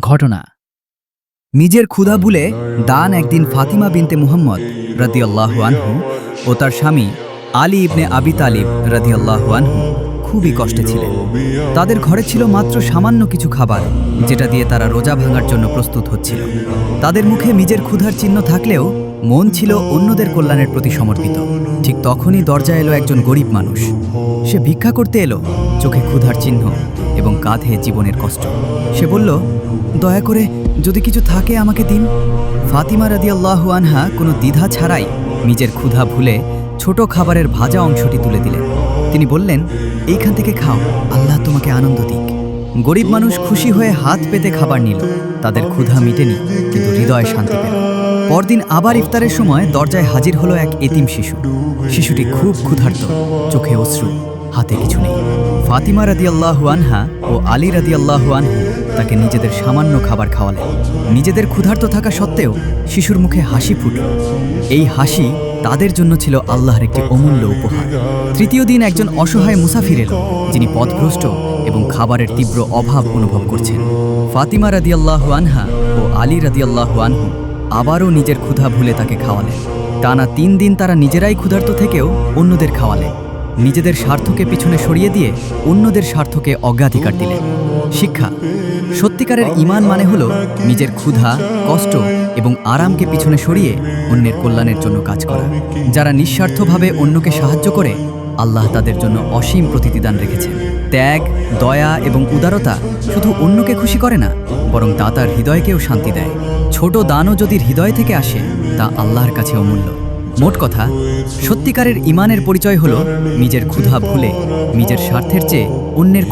ঘটনা। নিজের ক্ষুধা ভুলে দান একদিন ফাতিমা বিনতে মুহাম্মদ রাদিয়াল্লাহু আনহু ও তার স্বামী আলী ইবনে আবি তালিব রাদিয়াল্লাহু আনহু খুবই কষ্টে ছিলেন। তাদের ঘরে ছিল মাত্র সামান্য কিছু খাবার, যেটা দিয়ে তারা রোজা ভাঙার জন্য প্রস্তুত হচ্ছিল। তাদের মুখে নিজের ক্ষুধার চিহ্ন থাকলেও মন ছিল অন্যদের কল্যাণের প্রতি সমর্পিত। ঠিক তখনই দরজায় এলো একজন গরিব মানুষ। সে ভিক্ষা করতে এলো, চোখে ক্ষুধার চিহ্ন এবং কাঁধে জীবনের কষ্ট। সে বলল, দয়া করে যদি কিছু থাকে আমাকে দিন। ফাতিমা রাদিয়াল্লাহু আনহা কোনো দ্বিধা ছাড়াই নিজের ক্ষুধা ভুলে ছোট খাবারের ভাজা অংশটি তুলে দিলেন। তিনি বললেন, এইখান থেকে খাও, আল্লাহ তোমাকে আনন্দ দিক। গরিব মানুষ খুশি হয়ে হাত পেতে খাবার নিল। তাদের ক্ষুধা মিটেনি, কিন্তু হৃদয়ে শান্তি পেল। পরদিন আবার ইফতারের সময় দরজায় হাজির হলো এক এতিম শিশু। শিশুটি খুব ক্ষুধার্ত, চোখে অশ্রু, হাতে কিছু নেই। ফাতিমা রাদিয়াল্লাহু আনহা ও আলী রাদিয়াল্লাহু আনহু তাকে নিজেদের সামান্য খাবার খাওয়ালেন। নিজেদের ক্ষুধার্ত থাকা সত্ত্বেও শিশুর মুখে হাসি ফুটল। এই হাসি তাদের জন্য ছিল আল্লাহর একটি অমূল্য উপহার। তৃতীয় দিন একজন অসহায় মুসাফির এলো, যিনি পথভ্রষ্ট এবং খাবারের তীব্র অভাব অনুভব করছেন। ফাতিমা রাদিয়াল্লাহু আনহা ও আলী রাদিয়াল্লাহু আনহু আবারও নিজের ক্ষুধা ভুলে তাকে খাওয়ালেন। টানা 3 দিন তারা নিজেরাই ক্ষুধার্ত থেকেও অন্যদের খাওয়ালেন। নিজেদের স্বার্থকে পিছনে সরিয়ে দিয়ে অন্যদের স্বার্থকে অগ্রাধিকার দিলেন। শিক্ষা: সত্যিকারের ঈমান মানে হলো নিজের ক্ষুধা, কষ্ট এবং আরামকে পিছনে সরিয়ে অন্যের কল্যাণের জন্য কাজ করা। যারা নিঃস্বার্থভাবে অন্যকে সাহায্য করে, আল্লাহ তাদের জন্য অসীম প্রতিদান রেখেছেন। ত্যাগ, দয়া এবং উদারতা শুধু অন্যকে খুশি করে না, বরং দাতার হৃদয়কেও শান্তি দেয়। ছোট দানও যদি হৃদয় থেকে আসে, তা আল্লাহর কাছে অমূল্য। মোট কথা, সত্যিকারের ঈমানের পরিচয় হলো নিজের ক্ষুধা ভুলে নিজের স্বার্থের চেয়ে অন্যের